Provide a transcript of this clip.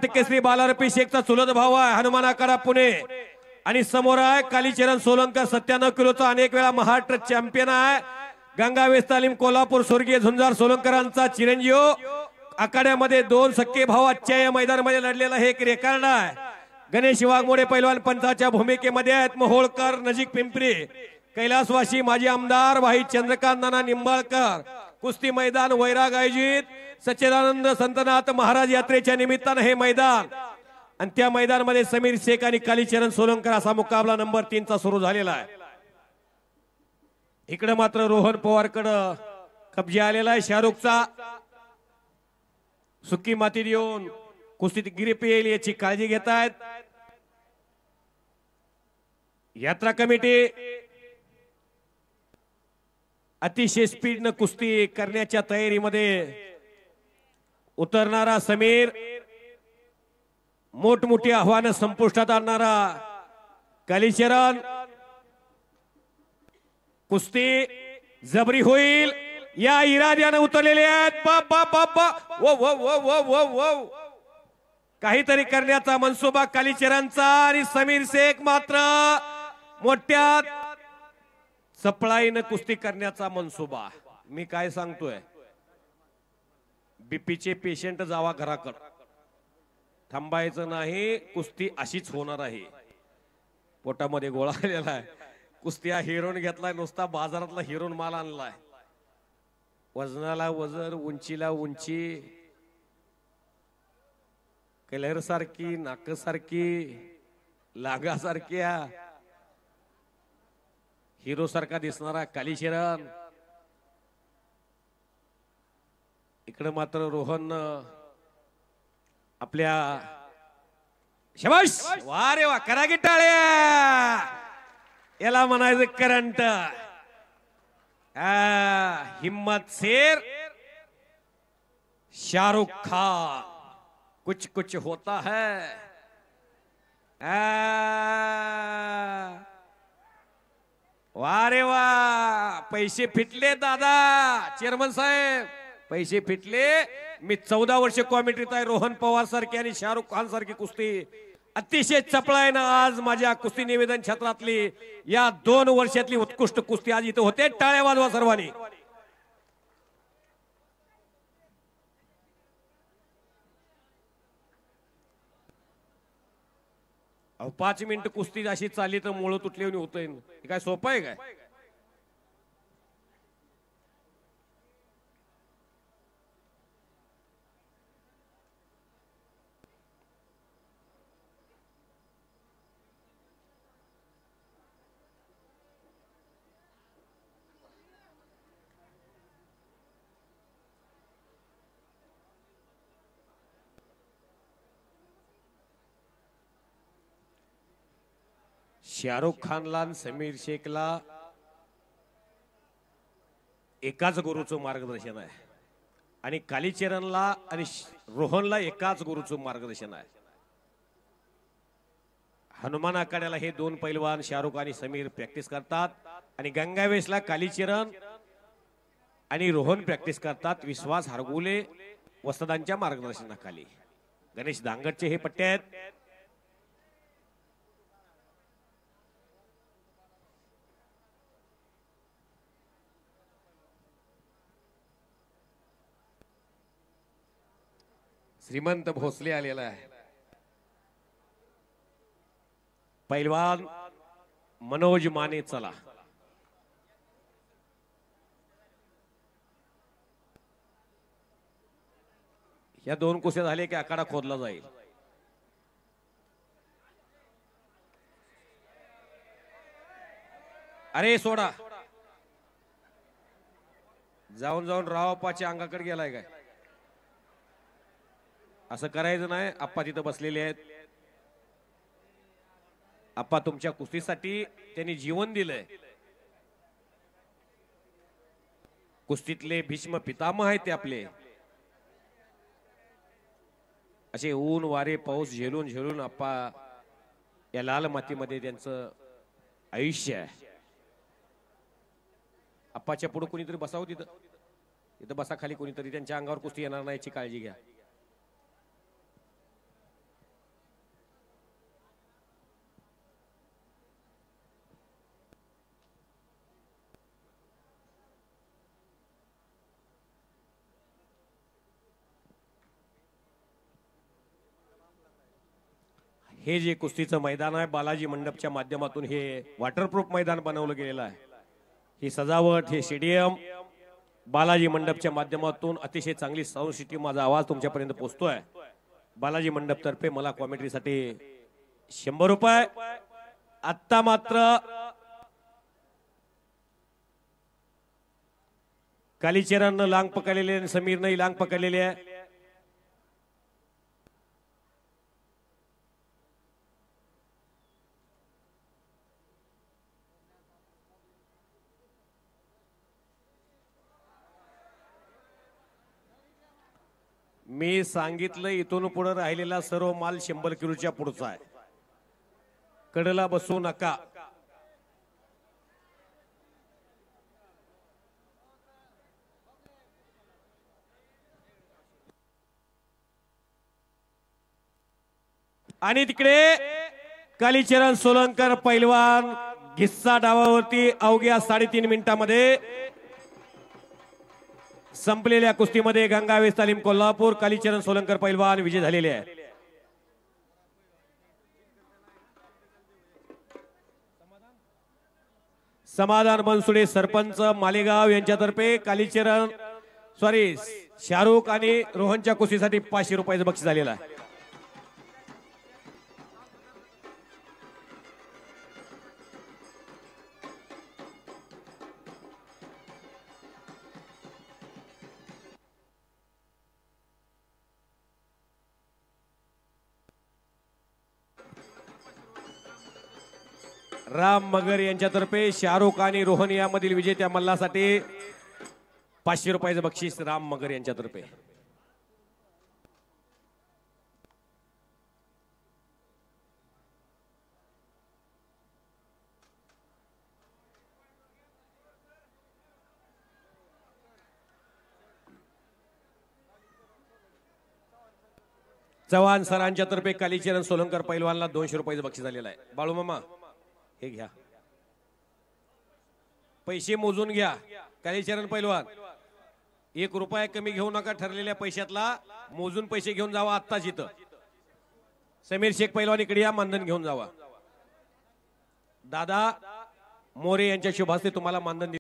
महाराष्ट्र केसरी बालारपी शेखचा चुलत भाऊ आहे हनुमान आखाडा पुणे आणि समोर आहे कालीचरण सोलंकर 97 किलोचा अनेक वेळा महाराष्ट्र चॅम्पियन आहे गंगावेस तालीम कोल्हापूर स्वर्गीय झुंजार सोलंकरांचा चिरंजीव आखाड्यामध्ये 2 सख्खे भाऊ आजच्या या मैदानामध्ये लढलेला हे एक रेकॉर्ड आहे गणेश वाघमोडे पैलवान पंचाच्या भूमिकेमध्ये आहेत मोहोळकर नजीक पिंपरी कैलासवासी माजी आमदार भाई चंद्रकांत नाना निंबाळकर कुस्ती मैदान वैराग आयोजित सच्चिदानंद संतनाथ महाराज यात्रेच्या निमित्ताने हे मैदान आणि त्या मैदानामध्ये समीर शेख आणि कालीचरण सोलंकर असा मुकाबला नंबर 3 चा सुरू झालेला आहे इकडे मात्र रोहन पवारकडे कब्जा आलेला आहे शाहरुखचा सुकी माती देऊन कुस्तीत गिरीप येईल याची काळजी घेत आहेत यात्रा कमिटी अतिशय स्पीडने कुस्ती करण्याच्या तयारीमध्ये उतरणारा समीर मोठमोठी आव्हानं संपुष्टात आणणारा कालीचरण कुस्ती जबरी होईल या इराद्याने उतरलेले आहेत काहीतरी करण्याचा मनसुबा कालीचरणचा आणि समीर शेख मात्र मोठ्या सपळाईने कुस्ती करण्याचा मनसुबा मी काय सांगतोय बीपीचे पेशंट जावा घराकडे थांबायचं नाही कुस्ती अशीच होणार आहे पोटामध्ये गोळा आलेला आहे कुस्ती हा हिरोन घेतलाय नुसता बाजारातला हिरोन माल आणलाय वजनाला वजन उंचीला उंची कलर सारखी नाक सारखी लागा सारख्या हिरो सारखा दिसणारा कालीचरण इकडे मात्र रोहन आपल्या शबाश वा रे वा करा की टाळ्या याला म्हणायचं करंट हिम्मत शेर शाहरुख खान कुछ कुछ होता है वा रे वा पैसे फिटले दादा चेअरमन साहेब पैसे फिटले मी 14 वर्ष कॉमेंट्रीत आहे रोहन पवार सारखी आणि शाहरुख खान सारखी कुस्ती अतिशय चपळ आहे ना आज माझ्या कुस्ती निवेदन क्षेत्रातली या 2 वर्षातली उत्कृष्ट कुस्ती आज इथे होते टाळ्या वाजवा सर्वांनी 5 मिनिट कुस्ती अशी चालली तर मुळं तुटली होतंय हे काय सोपं आहे काय शाहरुख खानला समीर शेखला एकाच गुरुचं मार्गदर्शन आहे आणि कालीचरणला आणि रोहनला एकाच गुरुचं मार्गदर्शन आहे हनुमान आखाड्याला हे 2 पैलवान शाहरुख आणि समीर प्रॅक्टिस करतात आणि गंगावेसला कालीचरण आणि रोहन प्रॅक्टिस करतात विश्वास हरगुले वसदांच्या मार्गदर्शनाखाली गणेश दांगडचे हे पट्टे आहेत श्रीमंत भोसले आलेला आहे पैलवान मनोज माने चला या 2 कुस्त्या झाले की आखाडा खोदला जाईल अरे सोडा जाऊन जाऊन रावप्पाच्या अंगाकडे गेलाय काय असं करायचं नाही आप्पा तिथं बसलेले आहेत आप्पा तुमच्या कुस्तीसाठी त्यांनी जीवन दिलंय कुस्तीतले भीष्म पितामह आहेत ते आपले असे ऊन वारे पाऊस झेलून झेलून आप्पा या लाल मातीमध्ये त्यांचं आयुष्य आहे आप्पाच्या पुढे कोणीतरी बसावं तिथं बसा खाली कोणीतरी त्यांच्या अंगावर कुस्ती येणार नाही याची काळजी घ्या हे जे कुस्तीचं मैदान आहे बालाजी मंडपच्या माध्यमातून हे वॉटरप्रूफ मैदान बनवलं गेलेलं आहे। ही सजावट हे स्टेडियम बालाजी मंडपच्या माध्यमातून अतिशय चांगली साऊंड सिस्टीम माझा आवाज तुमच्यापर्यंत पोहोचतोय। बालाजी मंडप तर्फे मला कॉमेंट्रीसाठी 100 रुपये। आता मात्र कालीचरणनं लांग पकडलेले आणि समीरनं लांग पकडलेली आहे। मी सांगितलं इथून पुढे राहिलेला सर्व माल 100 किलोच्या पुढचा आहे, कडेला बसू नका। आणि तिकडे कालीचरण सोलंकर पैलवान घिस्सा डावावरती अवघ्या 3.5 मिनिटांमध्ये संपलेल्या कुस्तीमध्ये गंगावेस तालीम कोल्हापूर कालीचरण सोलंकर पैलवान विजय झालेले आहे। समाधान बनसुडे सरपंच मालेगाव यांच्यातर्फे कालीचरण शाहरुख आणि रोहनच्या कुस्तीसाठी 500 रुपयाचं बक्षीस झालेलं आहे। राम मगर यांच्यातर्फे शाहरुख आणि रोहन यामधील विजेत्या मल्लासाठी 500 रुपयाचं बक्षीस राम मगर यांच्यातर्फे। चव्हाण सरांच्या तर्फे कालीचरण सोलंकर पैलवानला 200 रुपयाचं बक्षीस झालेलं आहे। बाळू मामा हे घ्या, पैसे मोजून घ्या। कालीचरण पैलवान 1 रुपया कमी घेऊ नका, ठरलेल्या पैशातला मोजून पैसे घेऊन जावा आत्ताच इथं। समीर शेख पैलवान इकडे या, मानधन घेऊन जावा। दादा मोरे यांच्या शुभ हस्ते तुम्हाला मानधन